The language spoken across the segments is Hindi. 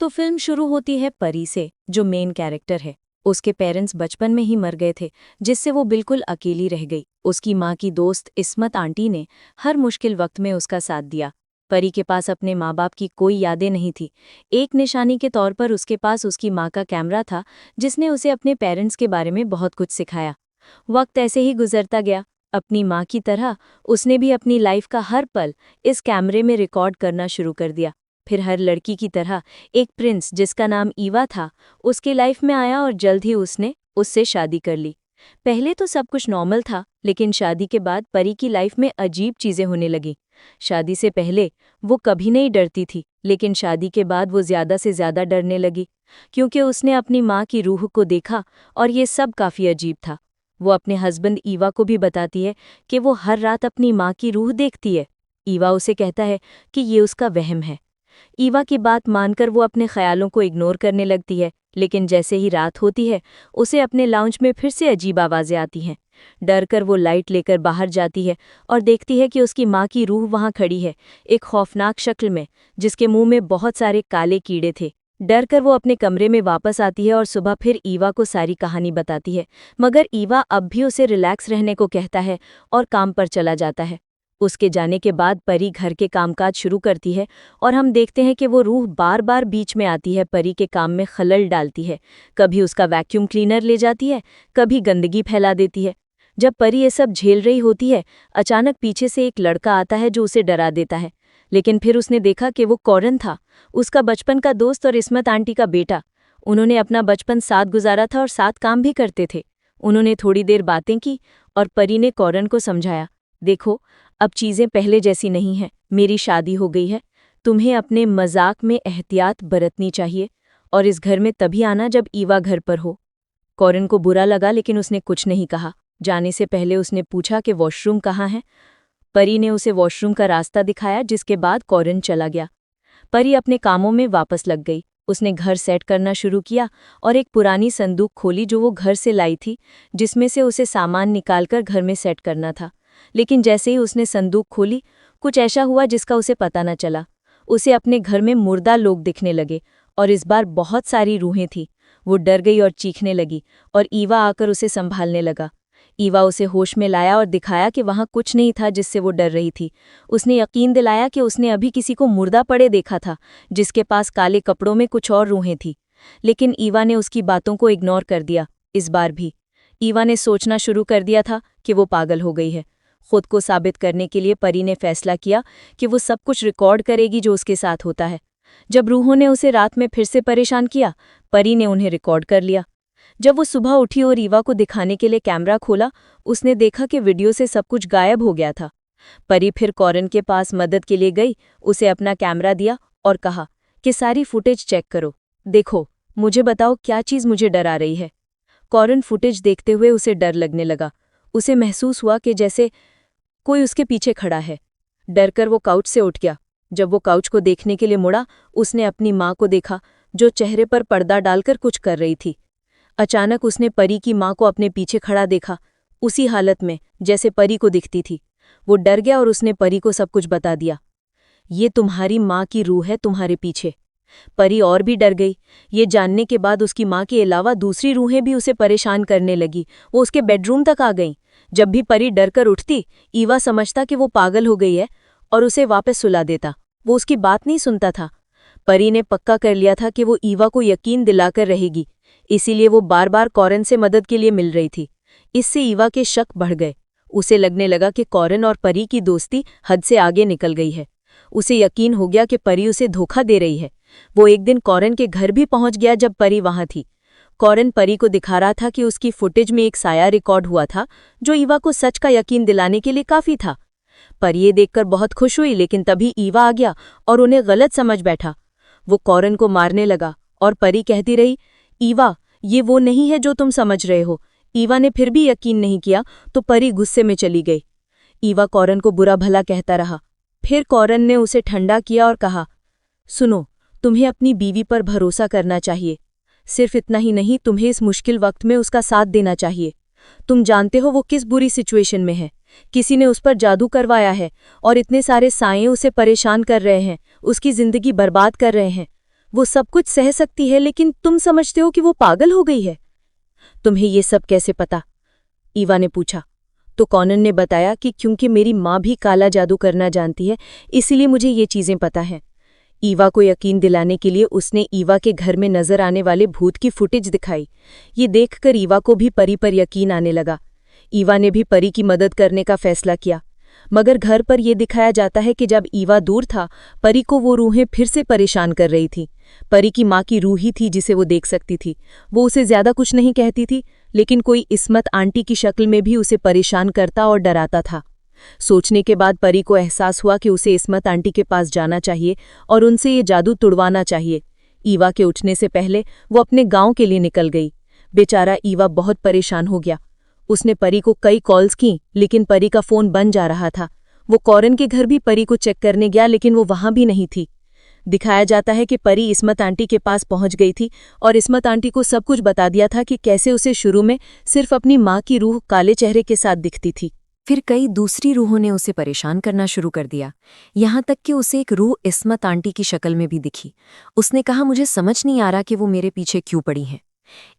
तो फिल्म शुरू होती है परी से, जो मेन कैरेक्टर है। उसके पेरेंट्स बचपन में ही मर गए थे, जिससे वो बिल्कुल अकेली रह गई। उसकी माँ की दोस्त इस्मत आंटी ने हर मुश्किल वक्त में उसका साथ दिया। परी के पास अपने माँ बाप की कोई यादें नहीं थी। एक निशानी के तौर पर उसके पास उसकी माँ का कैमरा था, जिसने उसे अपने पेरेंट्स के बारे में बहुत कुछ सिखाया। वक्त ऐसे ही गुजरता गया। अपनी माँ की तरह उसने भी अपनी लाइफ का हर पल इस कैमरे में रिकॉर्ड करना शुरू कर दिया। फिर हर लड़की की तरह एक प्रिंस जिसका नाम ईवा था उसकी लाइफ में आया और जल्द ही उसने उससे शादी कर ली। पहले तो सब कुछ नॉर्मल था, लेकिन शादी के बाद परी की लाइफ में अजीब चीजें होने लगी। शादी से पहले वो कभी नहीं डरती थी, लेकिन शादी के बाद वो ज्यादा से ज्यादा डरने लगी, क्योंकि उसने अपनी माँ की रूह को देखा और ये सब काफी अजीब था। वो अपने हस्बैंड ईवा को भी बताती है कि वो हर रात अपनी माँ की रूह देखती है। ईवा उसे कहता है कि ये उसका वहम है। ईवा की बात मानकर वो अपने ख्यालों को इग्नोर करने लगती है, लेकिन जैसे ही रात होती है उसे अपने लाउंज में फिर से अजीब आवाज़ें आती हैं। डर कर वो लाइट लेकर बाहर जाती है और देखती है कि उसकी माँ की रूह वहाँ खड़ी है, एक खौफनाक शक्ल में, जिसके मुंह में बहुत सारे काले कीड़े थे। डर कर वो अपने कमरे में वापस आती है और सुबह फिर ईवा को सारी कहानी बताती है, मगर ईवा अब भी उसे रिलैक्स रहने को कहता है और काम पर चला जाता है। उसके जाने के बाद परी घर के कामकाज शुरू करती है और हम देखते हैं कि वो रूह बार बार बीच में आती है, परी के काम में खलल डालती है। कभी उसका वैक्यूम क्लीनर ले जाती है, कभी गंदगी फैला देती है। जब परी ये सब झेल रही होती है, अचानक पीछे से एक लड़का आता है जो उसे डरा देता है। लेकिन फिर उसने देखा कि वो कॉरन था, उसका बचपन का दोस्त और इस्मत आंटी का बेटा। उन्होंने अपना बचपन साथ गुजारा था और साथ काम भी करते थे। उन्होंने थोड़ी देर बातें की और परी ने कॉरन को समझाया, देखो अब चीज़ें पहले जैसी नहीं हैं, मेरी शादी हो गई है, तुम्हें अपने मजाक में एहतियात बरतनी चाहिए और इस घर में तभी आना जब ईवा घर पर हो। कॉरन को बुरा लगा, लेकिन उसने कुछ नहीं कहा। जाने से पहले उसने पूछा कि वॉशरूम कहाँ है। परी ने उसे वॉशरूम का रास्ता दिखाया, जिसके बाद कॉरन चला गया। परी अपने कामों में वापस लग गई। उसने घर सेट करना शुरू किया और एक पुरानी संदूक खोली जो वो घर से लाई थी, जिसमें से उसे सामान निकालकर घर में सेट करना था। लेकिन जैसे ही उसने संदूक खोली, कुछ ऐसा हुआ जिसका उसे पता न चला। उसे अपने घर में मुर्दा लोग दिखने लगे और इस बार बहुत सारी रूहें थीं। वो डर गई और चीखने लगी और ईवा आकर उसे संभालने लगा। ईवा उसे होश में लाया और दिखाया कि वहाँ कुछ नहीं था जिससे वो डर रही थी। उसने यकीन दिलाया कि उसने अभी किसी को मुर्दा पड़े देखा था, जिसके पास काले कपड़ों में कुछ और रूहें थीं। लेकिन ईवा ने उसकी बातों को इग्नोर कर दिया। इस बार भी ईवा ने सोचना शुरू कर दिया था कि वो पागल हो गई है। खुद को साबित करने के लिए परी ने फैसला किया कि वो सब कुछ रिकॉर्ड करेगी जो उसके साथ होता है। जब रूहों ने उसे रात में फिर से परेशान किया, परी ने उन्हें रिकॉर्ड कर लिया। जब वो सुबह उठी और ईवा को दिखाने के लिए कैमरा खोला, उसने देखा कि वीडियो से सब कुछ गायब हो गया था। परी फिर कॉरन के पास मदद के लिए गई, उसे अपना कैमरा दिया और कहा कि सारी फुटेज चेक करो, देखो, मुझे बताओ क्या चीज़ मुझे डरा रही है। कॉरन फुटेज देखते हुए उसे डर लगने लगा। उसे महसूस हुआ कि जैसे कोई उसके पीछे खड़ा है। डर कर वो काउच से उठ गया। जब वो काउच को देखने के लिए मुड़ा, उसने अपनी माँ को देखा, जो चेहरे पर पर्दा डालकर कुछ कर रही थी। अचानक उसने परी की माँ को अपने पीछे खड़ा देखा, उसी हालत में जैसे परी को दिखती थी। वो डर गया और उसने परी को सब कुछ बता दिया। ये तुम्हारी माँ की रूह है तुम्हारे पीछे। परी और भी डर गई। ये जानने के बाद उसकी माँ के अलावा दूसरी रूहें भी उसे परेशान करने लगी। वो उसके बेडरूम तक आ गईं। जब भी परी डर कर उठती, ईवा समझता कि वो पागल हो गई है और उसे वापस सुला देता। वो उसकी बात नहीं सुनता था। परी ने पक्का कर लिया था कि वो ईवा को यकीन दिलाकर रहेगी, इसीलिए वो बार बार कॉरन से मदद के लिए मिल रही थी। इससे ईवा के शक बढ़ गए। उसे लगने लगा कि कॉरन और परी की दोस्ती हद से आगे निकल गई है। उसे यकीन हो गया कि परी उसे धोखा दे रही है। वो एक दिन कॉरन के घर भी पहुंच गया जब परी वहां थी। कॉरन परी को दिखा रहा था कि उसकी फुटेज में एक साया रिकॉर्ड हुआ था, जो ईवा को सच का यकीन दिलाने के लिए काफी था। परी ये देखकर बहुत खुश हुई, लेकिन तभी ईवा आ गया और उन्हें गलत समझ बैठा। वो कॉरन को मारने लगा और परी कहती रही, ईवा, ये वो नहीं है जो तुम समझ रहे हो। ईवा ने फिर भी यकीन नहीं किया तो परी गुस्से में चली गई। ईवा कॉरन को बुरा भला कहता रहा। फिर कॉरन ने उसे ठंडा किया और कहा, सुनो, तुम्हें अपनी बीवी पर भरोसा करना चाहिए। सिर्फ इतना ही नहीं, तुम्हें इस मुश्किल वक्त में उसका साथ देना चाहिए। तुम जानते हो वो किस बुरी सिचुएशन में है। किसी ने उस पर जादू करवाया है और इतने सारे साये उसे परेशान कर रहे हैं, उसकी जिंदगी बर्बाद कर रहे हैं। वो सब कुछ सह सकती है, लेकिन तुम समझते हो कि वो पागल हो गई है। तुम्हें ये सब कैसे पता? ईवा ने पूछा। तो कॉनन ने बताया कि क्योंकि मेरी माँ भी काला जादू करना जानती है, इसीलिए मुझे ये चीजें पता हैं। ईवा को यकीन दिलाने के लिए उसने ईवा के घर में नजर आने वाले भूत की फुटेज दिखाई। ये देखकर ईवा को भी परी पर यकीन आने लगा। ईवा ने भी परी की मदद करने का फैसला किया। मगर घर पर यह दिखाया जाता है कि जब ईवा दूर था, परी को वो रूहें फिर से परेशान कर रही थी। परी की माँ की रूह ही थी जिसे वो देख सकती थी। वो उसे ज्यादा कुछ नहीं कहती थी, लेकिन कोई इस्मत आंटी की शक्ल में भी उसे परेशान करता और डराता था। सोचने के बाद परी को एहसास हुआ कि उसे इस्मत आंटी के पास जाना चाहिए और उनसे ये जादू तुड़वाना चाहिए। ईवा के उठने से पहले वो अपने गांव के लिए निकल गई। बेचारा ईवा बहुत परेशान हो गया। उसने परी को कई कॉल्स की, लेकिन परी का फोन बंद जा रहा था। वो कॉरन के घर भी परी को चेक करने गया, लेकिन वो वहां भी नहीं थी। दिखाया जाता है कि परी इस्मत आंटी के पास पहुंच गई थी और इस्मत आंटी को सब कुछ बता दिया था कि कैसे उसे शुरू में सिर्फ अपनी माँ की रूह काले चेहरे के साथ दिखती थी। फिर कई दूसरी रूहों ने उसे परेशान करना शुरू कर दिया, यहाँ तक कि उसे एक रूह इस्मत आंटी की शक्ल में भी दिखी। उसने कहा, मुझे समझ नहीं आ रहा कि वो मेरे पीछे क्यों पड़ी हैं।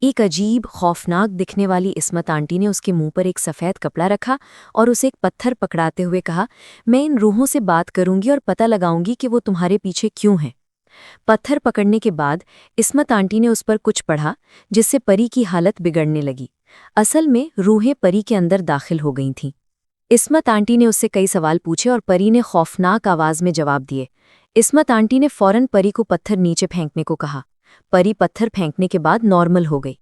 एक अजीब खौफनाक दिखने वाली इस्मत आंटी ने उसके मुंह पर एक सफ़ेद कपड़ा रखा और उसे एक पत्थर पकड़ाते हुए कहा, मैं इन रूहों से बात करूंगी और पता लगाऊंगी कि वो तुम्हारे पीछे क्यों हैं। पत्थर पकड़ने के बाद इस्मत आंटी ने उस पर कुछ पढ़ा, जिससे परी की हालत बिगड़ने लगी। असल में रूहें परी के अंदर दाखिल हो गई थीं। इस्मत आंटी ने उससे कई सवाल पूछे और परी ने खौफनाक आवाज में जवाब दिए। इस्मत आंटी ने फौरन परी को पत्थर नीचे फेंकने को कहा। परी पत्थर फेंकने के बाद नॉर्मल हो गई।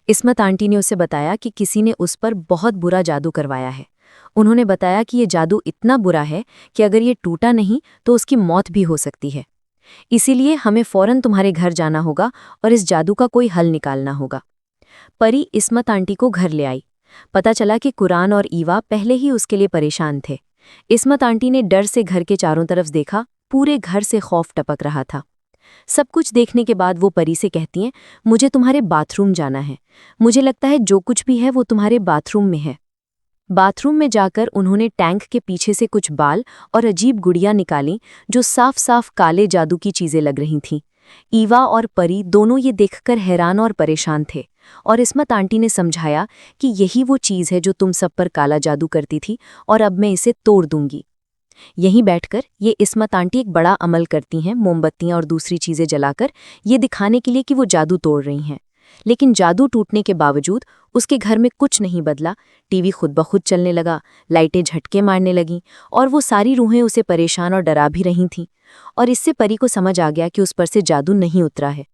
इस्मत आंटी ने उसे बताया कि किसी ने उस पर बहुत बुरा जादू करवाया है। उन्होंने बताया कि ये जादू इतना बुरा है कि अगर ये टूटा नहीं तो उसकी मौत भी हो सकती है। इसीलिए हमें फौरन तुम्हारे घर जाना होगा और इस जादू का कोई हल निकालना होगा। परी इस्मत आंटी को घर ले आई। पता चला कि कुरान और ईवा पहले ही उसके लिए परेशान थे। इस्मत आंटी ने डर से घर के चारों तरफ देखा। पूरे घर से खौफ टपक रहा था। सब कुछ देखने के बाद वो परी से कहती हैं, मुझे तुम्हारे बाथरूम जाना है। मुझे लगता है जो कुछ भी है वो तुम्हारे बाथरूम में है। बाथरूम में जाकर उन्होंने टैंक के पीछे से कुछ बाल और अजीब गुड़ियां निकालीं जो साफ साफ काले जादू की चीजें लग रही थीं। ईवा और परी दोनों ये देखकर हैरान और परेशान थे और इस्मत आंटी ने समझाया कि यही वो चीज़ है जो तुम सब पर काला जादू करती थी और अब मैं इसे तोड़ दूंगी। यहीं बैठकर ये इस्मत आंटी एक बड़ा अमल करती हैं, मोमबत्तियां और दूसरी चीज़ें जलाकर, ये दिखाने के लिए कि वो जादू तोड़ रही हैं। लेकिन जादू टूटने के बावजूद उसके घर में कुछ नहीं बदला। टीवी खुद ब खुद चलने लगा, लाइटें झटके मारने लगीं और वो सारी रूहें उसे परेशान और डरा भी रही थीं। और इससे परी को समझ आ गया कि उस पर से जादू नहीं उतरा है।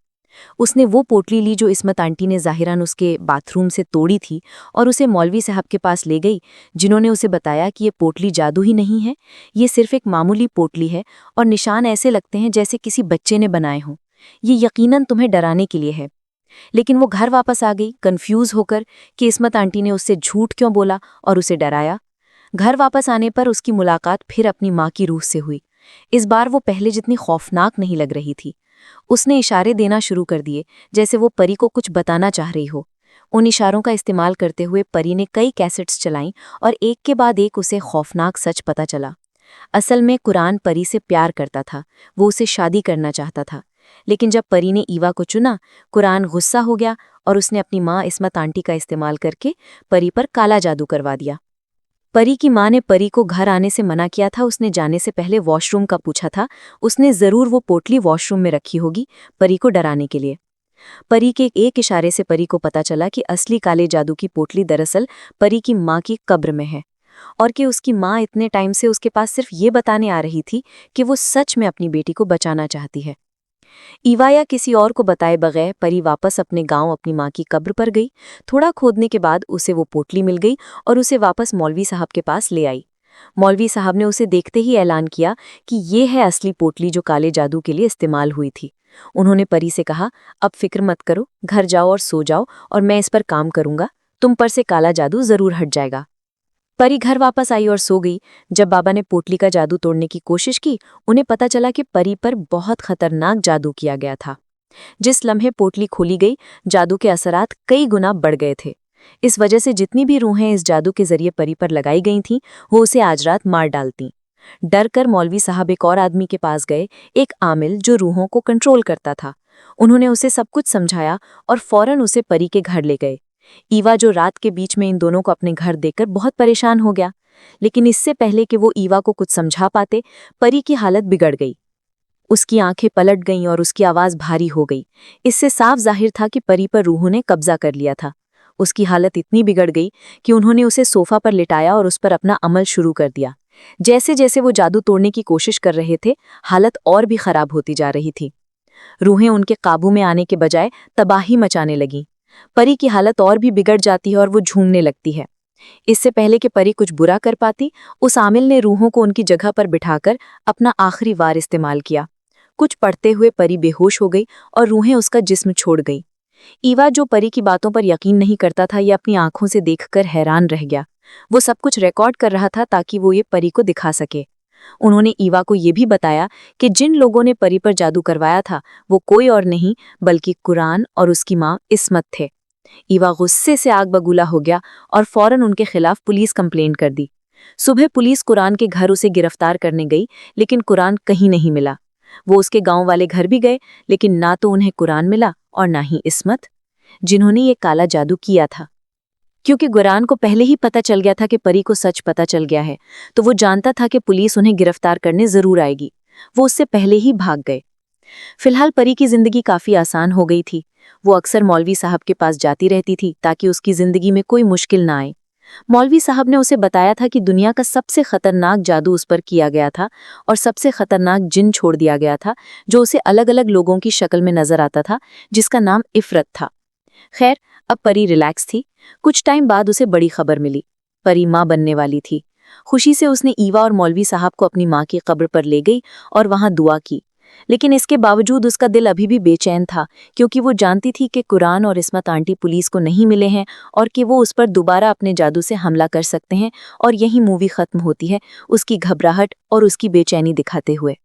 उसने वो पोटली ली जो इस्मत आंटी ने ज़ाहिरन उसके बाथरूम से तोड़ी थी और उसे मौलवी साहब के पास ले गई, जिन्होंने उसे बताया कि ये पोटली जादू ही नहीं है, ये सिर्फ एक मामूली पोटली है और निशान ऐसे लगते हैं जैसे किसी बच्चे ने बनाए हों। ये यकीनन तुम्हें डराने के लिए है। लेकिन वो घर वापस आ गई कंफ्यूज होकर कि इस्मत आंटी ने उससे झूठ क्यों बोला और उसे डराया। घर वापस आने पर उसकी मुलाकात फिर अपनी माँ की रूह से हुई। इस बार वो पहले जितनी खौफनाक नहीं लग रही थी। उसने इशारे देना शुरू कर दिए, जैसे वो परी को कुछ बताना चाह रही हो। उन इशारों का इस्तेमाल करते हुए परी ने कई कैसेट्स चलाईं और एक के बाद एक उसे खौफनाक सच पता चला। असल में कुरान परी से प्यार करता था, वो उसे शादी करना चाहता था। लेकिन जब परी ने ईवा को चुना, कुरान गुस्सा हो गया और उसने अपनी माँ इस्मत आंटी का इस्तेमाल करके परी पर काला जादू करवा दिया। परी की माँ ने परी को घर आने से मना किया था। उसने जाने से पहले वॉशरूम का पूछा था। उसने ज़रूर वो पोटली वॉशरूम में रखी होगी, परी को डराने के लिए। परी के एक इशारे से परी को पता चला कि असली काले जादू की पोटली दरअसल परी की माँ की कब्र में है और कि उसकी माँ इतने टाइम से उसके पास सिर्फ ये बताने आ रही थी कि वो सच में अपनी बेटी को बचाना चाहती है। ईवा या किसी और को बताए बगैर परी वापस अपने गांव अपनी माँ की कब्र पर गई। थोड़ा खोदने के बाद उसे वो पोटली मिल गई और उसे वापस मौलवी साहब के पास ले आई। मौलवी साहब ने उसे देखते ही ऐलान किया कि ये है असली पोटली जो काले जादू के लिए इस्तेमाल हुई थी। उन्होंने परी से कहा, अब फिक्र मत करो, घर जाओ और सो जाओ और मैं इस पर काम करूंगा, तुम पर से काला जादू जरूर हट जाएगा। परी घर वापस आई और सो गई। जब बाबा ने पोटली का जादू तोड़ने की कोशिश की, उन्हें पता चला कि परी पर बहुत खतरनाक जादू किया गया था। जिस लम्हे पोटली खोली गई, जादू के असरात कई गुना बढ़ गए थे। इस वजह से जितनी भी रूहें इस जादू के जरिए परी पर लगाई गई थीं, वो उसे आज रात मार डालती। डर कर मौलवी साहब एक और आदमी के पास गए, एक आमिल जो रूहों को कंट्रोल करता था। उन्होंने उसे सब कुछ समझाया और फौरन उसे परी के घर ले गए। ईवा जो रात के बीच में इन दोनों को अपने घर देखकर बहुत परेशान हो गया, लेकिन इससे पहले कि वो ईवा को कुछ समझा पाते, परी की हालत बिगड़ गई। उसकी आंखें पलट गईं और उसकी आवाज़ भारी हो गई। इससे साफ जाहिर था कि परी पर रूहों ने कब्जा कर लिया था। उसकी हालत इतनी बिगड़ गई कि उन्होंने उसे सोफा पर लिटाया और उस पर अपना अमल शुरू कर दिया। जैसे जैसे वो जादू तोड़ने की कोशिश कर रहे थे, हालत और भी खराब होती जा रही थी। रूहें उनके काबू में आने के बजाय तबाही मचाने लगीं। परी की हालत और भी बिगड़ जाती है और वो झूमने लगती है। इससे पहले कि परी कुछ बुरा कर पाती, उस आमिल ने रूहों को उनकी जगह पर बिठाकर अपना आखिरी वार इस्तेमाल किया। कुछ पढ़ते हुए परी बेहोश हो गई और रूहें उसका जिस्म छोड़ गईं। ईवा जो परी की बातों पर यकीन नहीं करता था, ये अपनी आंखों से देखकर हैरान रह गया। वो सब कुछ रिकॉर्ड कर रहा था ताकि वो ये परी को दिखा सके। उन्होंने ईवा को ये भी बताया कि जिन लोगों ने परी पर जादू करवाया था वो कोई और नहीं बल्कि कुरान और उसकी माँ इस्मत थे। ईवा गुस्से से आग बबूला हो गया और फौरन उनके खिलाफ पुलिस कंप्लेंट कर दी। सुबह पुलिस कुरान के घर उसे गिरफ्तार करने गई, लेकिन कुरान कहीं नहीं मिला। वो उसके गांव वाले घर भी गए, लेकिन ना तो उन्हें कुरान मिला और ना ही इस्मत, जिन्होंने ये काला जादू किया था। क्योंकि कुरान को पहले ही पता चल गया था कि परी को सच पता चल गया है, तो वो जानता था कि पुलिस उन्हें गिरफ्तार करने जरूर आएगी। वो उससे पहले ही भाग गए। फिलहाल परी की जिंदगी काफी आसान हो गई थी। वो अक्सर मौलवी साहब के पास जाती रहती थी ताकि उसकी जिंदगी में कोई मुश्किल ना आए। मौलवी साहब ने उसे बताया था कि दुनिया का सबसे खतरनाक जादू उस पर किया गया था और सबसे खतरनाक जिन छोड़ दिया गया था, जो उसे अलग अलग लोगों की शक्ल में नजर आता था, जिसका नाम इफरत था। खैर, अब परी रिलैक्स थी। कुछ टाइम बाद उसे बड़ी खबर मिली। परी माँ बनने वाली थी। खुशी से उसने ईवा और मौलवी साहब को अपनी माँ की कब्र पर ले गई और वहां दुआ की। लेकिन इसके बावजूद उसका दिल अभी भी बेचैन था, क्योंकि वो जानती थी कि कुरान और इस्मत आंटी पुलिस को नहीं मिले हैं और कि वो उस पर दोबारा अपने जादू से हमला कर सकते हैं। और यही मूवी खत्म होती है, उसकी घबराहट और उसकी बेचैनी दिखाते हुए।